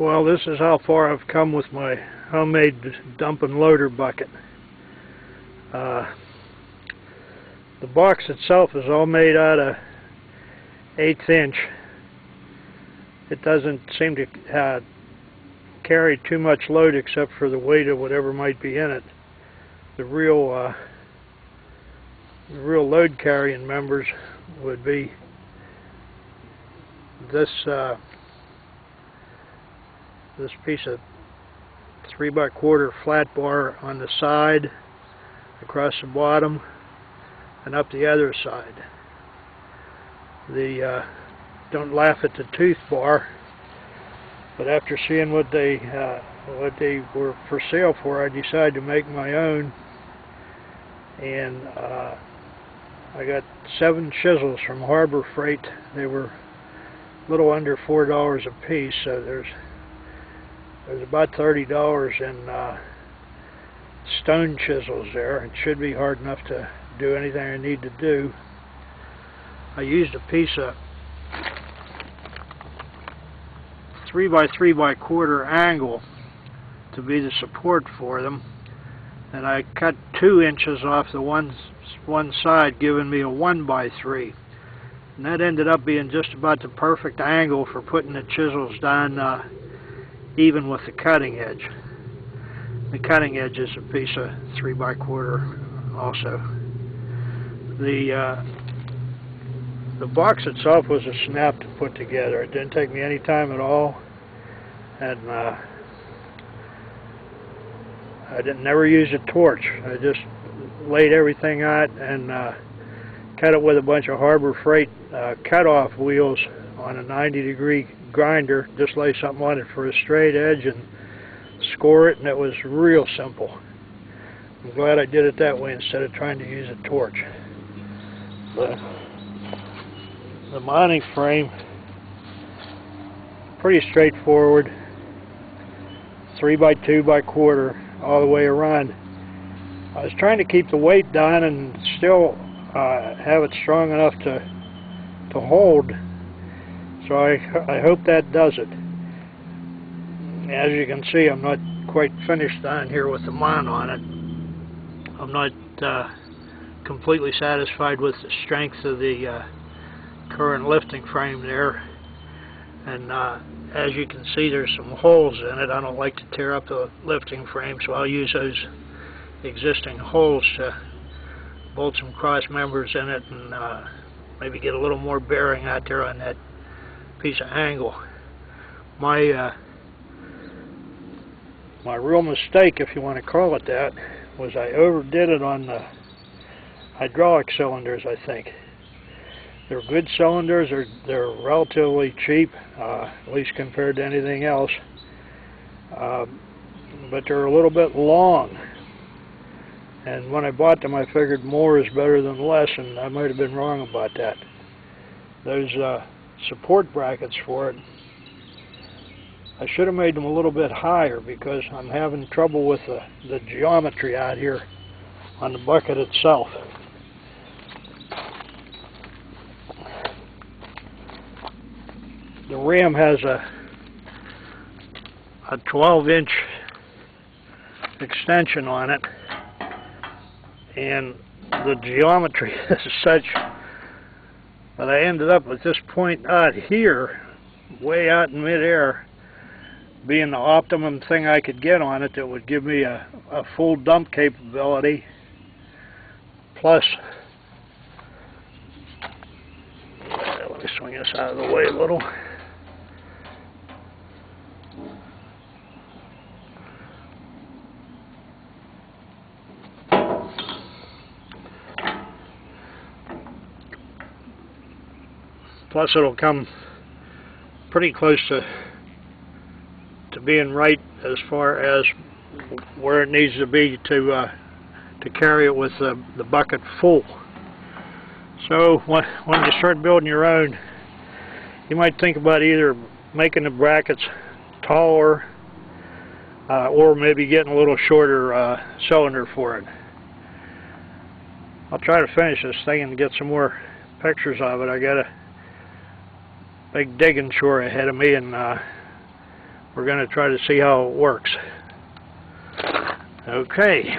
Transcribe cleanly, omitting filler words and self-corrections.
Well, this is how far I've come with my homemade dump and loader bucket. The box itself is all made out of 1/8 inch. It doesn't seem to carry too much load except for the weight of whatever might be in it. The real load carrying members would be this this piece of 3x4 flat bar on the side, across the bottom, and up the other side. Don't laugh at the toothbar, but after seeing what they were for sale for, I decided to make my own, and I got 7 chisels from Harbor Freight. They were a little under $4 a piece, so there's about $30 in stone chisels there. It should be hard enough to do anything I need to do. I used a piece of 3x3x4 angle to be the support for them, and I cut 2 inches off the one side, giving me a 1x3, and that ended up being just about the perfect angle for putting the chisels down even with the cutting edge. The cutting edge is a piece of 3x4 also. The box itself was a snap to put together. It didn't take me any time at all, and I never used a torch. I just laid everything out and cut it with a bunch of Harbor Freight cut-off wheels on a 90-degree grinder. Just lay something on it for a straight edge and score it, and it was real simple. I'm glad I did it that way instead of trying to use a torch. The mounting frame, pretty straightforward, 3x2x4 all the way around. I was trying to keep the weight down and still have it strong enough to hold, so I hope that does it. As you can see, I'm not quite finished down here with the mount on it. I'm not completely satisfied with the strength of the current lifting frame there, and as you can see, there's some holes in it. I don't like to tear up the lifting frame, so I'll use those existing holes to bolt some cross members in it and maybe get a little more bearing out there on that piece of angle. My real mistake, if you want to call it that, was I overdid it on the hydraulic cylinders, I think. They're good cylinders, they're relatively cheap, at least compared to anything else, but they're a little bit long. And when I bought them, I figured more is better than less, and I might have been wrong about that. Those support brackets for it, I should have made them a little bit higher because I'm having trouble with the geometry out here on the bucket itself. The rim has a 12-inch extension on it, and the geometry is such that I ended up with this point out here, way out in midair, being the optimum thing I could get on it that would give me a full dump capability, plus, let me swing this out of the way a little. Plus it'll come pretty close to being right as far as where it needs to be to carry it with the bucket full. So when you start building your own, you might think about either making the brackets taller or maybe getting a little shorter cylinder for it. I'll try to finish this thing and get some more pictures of it. I got a big digging chore ahead of me, and we're going to try to see how it works. Okay.